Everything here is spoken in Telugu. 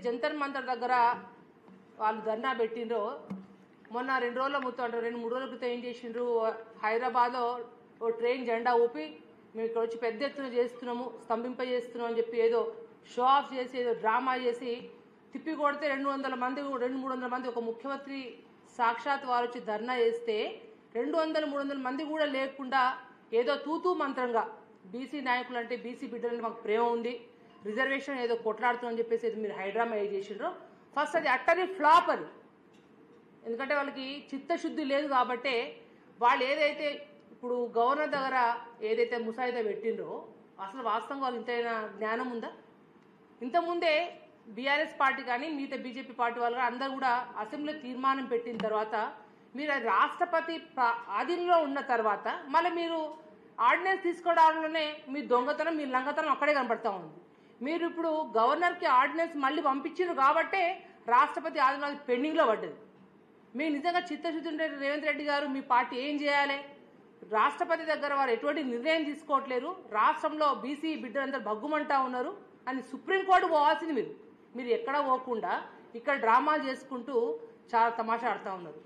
జంతర్ మంతర్ దగ్గర వాళ్ళు ధర్నా పెట్టిండ్రో మొన్న 2 రోజుల మొత్తం 2-3 రోజుల క్రితం ఏం చేసిండ్రు, హైదరాబాద్లో ఓ ట్రైన్ జెండా ఊపి మేము ఇక్కడ వచ్చి పెద్ద ఎత్తున చేస్తున్నాము, స్తంభింపజేస్తున్నాం అని చెప్పి ఏదో షో ఆఫ్ చేసి ఏదో డ్రామా చేసి తిప్పి కొడితే 200 మంది 200-300 మంది ఒక ముఖ్యమంత్రి సాక్షాత్ వారు వచ్చి ధర్నా చేస్తే 200-300 మంది కూడా లేకుండా ఏదో తూతూ మంత్రంగా బీసీ నాయకులు అంటే బీసీ బిడ్డలంటే మాకు ప్రేమ ఉంది, రిజర్వేషన్ ఏదో కొట్లాడుతుందని చెప్పేసి ఏదో మీరు హైడ్రామా ఏ చేసిండ్రో ఫస్ట్ అది అట్టరీ ఫ్లాప్. అది ఎందుకంటే వాళ్ళకి చిత్తశుద్ధి లేదు కాబట్టి వాళ్ళు ఏదైతే ఇప్పుడు గవర్నర్ దగ్గర ఏదైతే ముసాయిదా పెట్టిండ్రో అసలు వాస్తవంగా వాళ్ళు ఇంతైనా జ్ఞానం ఉందా? ఇంతకుముందే బీఆర్ఎస్ పార్టీ కానీ మిగతా బీజేపీ పార్టీ వాళ్ళు అందరూ కూడా అసెంబ్లీలో తీర్మానం పెట్టిన తర్వాత మీరు రాష్ట్రపతి ఆధీనంలో ఉన్న తర్వాత మళ్ళీ మీరు ఆర్డినెన్స్ తీసుకోవడంలోనే మీ దొంగతనం మీ లంగతనం అక్కడే కనబడతా ఉంది. మీరు ఇప్పుడు గవర్నర్కి ఆర్డినెన్స్ మళ్ళీ పంపించారు కాబట్టే రాష్ట్రపతి ఆధీనం పెండింగ్లో పడ్డది. మీరు నిజంగా చిత్తశుద్ధి ఉంటే రేవంత్ రెడ్డి గారు మీ పార్టీ ఏం చేయాలి? రాష్ట్రపతి దగ్గర వారు ఎటువంటి నిర్ణయం తీసుకోవట్లేరు, రాష్ట్రంలో బీసీ బిడ్డలందరూ భగ్గుమంటా ఉన్నారు అని సుప్రీంకోర్టు పోవాల్సింది మీరు ఎక్కడ పోకుండా ఇక్కడ డ్రామాలు చేసుకుంటూ చాలా తమాషా ఆడుతూ ఉన్నారు.